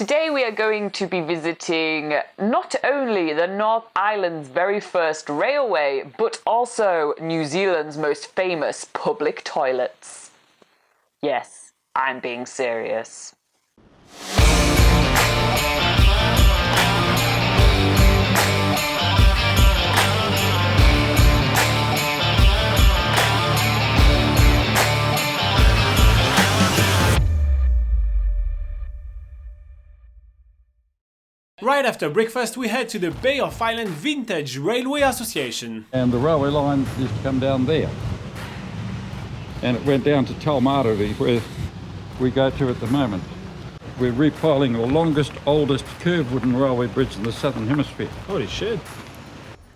Today we are going to be visiting not only the North Island's very first railway, but also New Zealand's most famous public toilets. Yes, I'm being serious. Right after breakfast, we head to the Bay of Islands Vintage Railway Association. And the railway line used to come down there. And it went down to Taumariri, where we go to at the moment. We're repiling the longest, oldest curved wooden railway bridge in the Southern Hemisphere. Holy shit.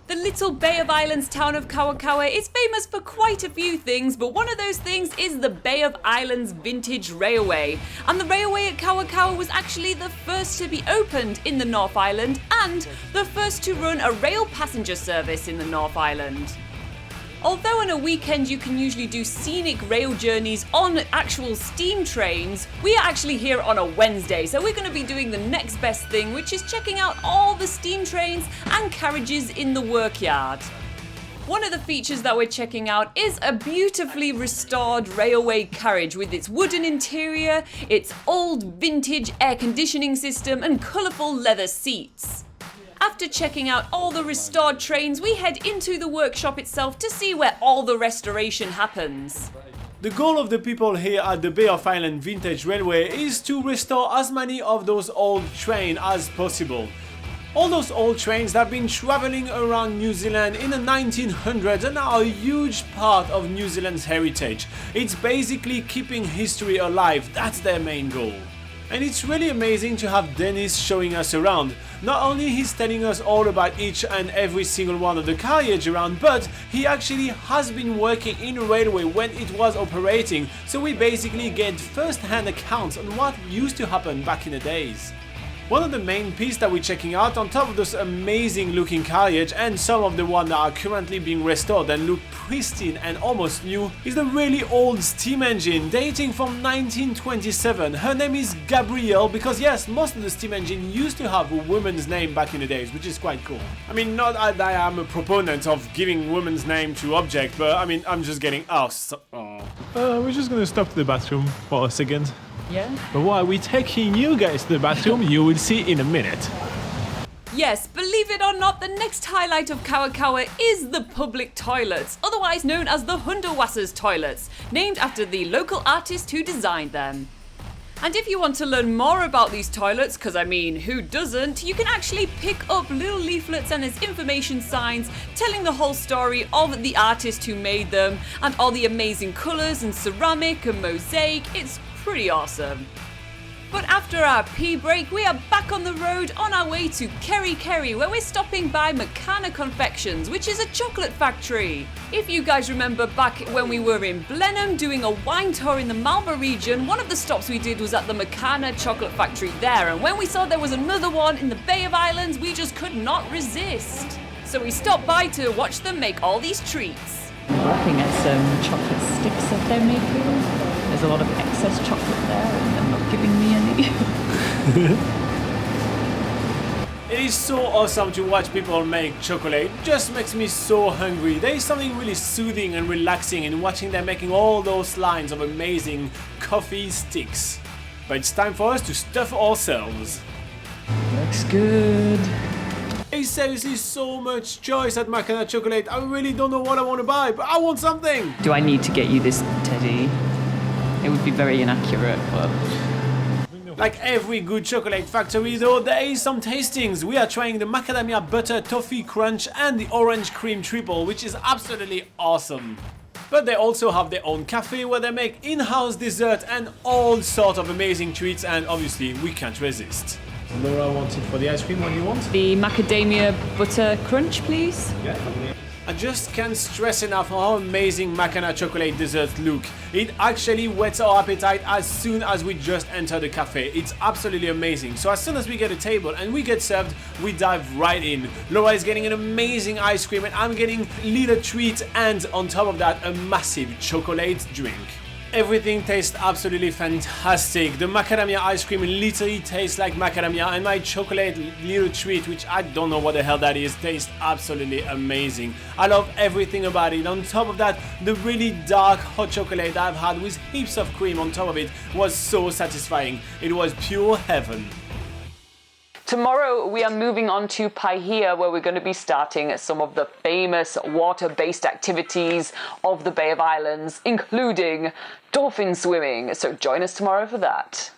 The little Bay of Islands town of Kawakawa is famous for quite a few things, but one of those things is the Bay of Islands Vintage Railway. And the railway at Kawakawa was actually the first to be opened in the North Island and the first to run a rail passenger service in the North Island. Although on a weekend you can usually do scenic rail journeys on actual steam trains, we are actually here on a Wednesday, so we're going to be doing the next best thing, which is checking out all the steam trains and carriages in the workyard. One of the features that we're checking out is a beautifully restored railway carriage with its wooden interior, its old vintage air conditioning system and colourful leather seats. After checking out all the restored trains, we head into the workshop itself to see where all the restoration happens. The goal of the people here at the Bay of Islands Vintage Railway is to restore as many of those old trains as possible. All those old trains that have been travelling around New Zealand in the 1900s and are a huge part of New Zealand's heritage. It's basically keeping history alive, that's their main goal. And it's really amazing to have Dennis showing us around. Not only he's telling us all about each and every single one of the carriages around, but he actually has been working in a railway when it was operating, so we basically get first-hand accounts on what used to happen back in the days. One of the main pieces that we're checking out, on top of those amazing looking carriages and some of the ones that are currently being restored and look pristine and almost new, is the really old steam engine dating from 1927. Her name is Gabrielle because yes, most of the steam engine used to have a woman's name back in the days, which is quite cool. I mean, not that I am a proponent of giving women's name to objects, but I mean, I'm just getting... We're just gonna stop to the bathroom for a second. Yeah? But while we're taking you guys to the bathroom, you will see in a minute. Yes, believe it or not, the next highlight of Kawakawa is the public toilets, otherwise known as the Hunderwasser Toilets, named after the local artist who designed them. And if you want to learn more about these toilets, because I mean, who doesn't, you can actually pick up little leaflets and there's information signs telling the whole story of the artist who made them and all the amazing colours and ceramic and mosaic. It's pretty awesome. But after our pee break, we are back on the road on our way to Kerikeri, where we're stopping by Makana Confections, which is a chocolate factory. If you guys remember back when we were in Blenheim doing a wine tour in the Marlborough region, one of the stops we did was at the Makana chocolate factory there, and when we saw there was another one in the Bay of Islands, we just could not resist. So we stopped by to watch them make all these treats. I'm looking at some chocolate sticks that they're making. There's a lot of excess chocolate there and they're not giving me any. It is so awesome to watch people make chocolate. It just makes me so hungry. There is something really soothing and relaxing in watching them making all those lines of amazing coffee sticks. But it's time for us to stuff ourselves. Looks good. There's seriously so much choice at Makana Chocolate. I really don't know what I want to buy, but I want something. Do I need to get you this teddy? It would be very inaccurate, but... Like every good chocolate factory though, there is some tastings. We are trying the macadamia butter toffee crunch and the orange cream triple, which is absolutely awesome. But they also have their own cafe where they make in-house dessert and all sorts of amazing treats, and obviously we can't resist. Laura wanted for the ice cream, what do you want? The macadamia butter crunch, please. Yeah. I just can't stress enough how amazing Makana chocolate desserts look. It actually whets our appetite as soon as we just enter the cafe. It's absolutely amazing. So as soon as we get a table and we get served, we dive right in. Laura is getting an amazing ice cream and I'm getting little treats, and on top of that a massive chocolate drink. everything tastes absolutely fantastic. The macadamia ice cream literally tastes like macadamia, and my chocolate little treat, which I don't know what the hell that is, tastes absolutely amazing. I love everything about it. On top of that, the really dark hot chocolate I've had with heaps of cream on top of it was so satisfying. It was pure heaven. Tomorrow we are moving on to Paihia, where we're going to be starting some of the famous water-based activities of the Bay of Islands, including dolphin swimming. So join us tomorrow for that.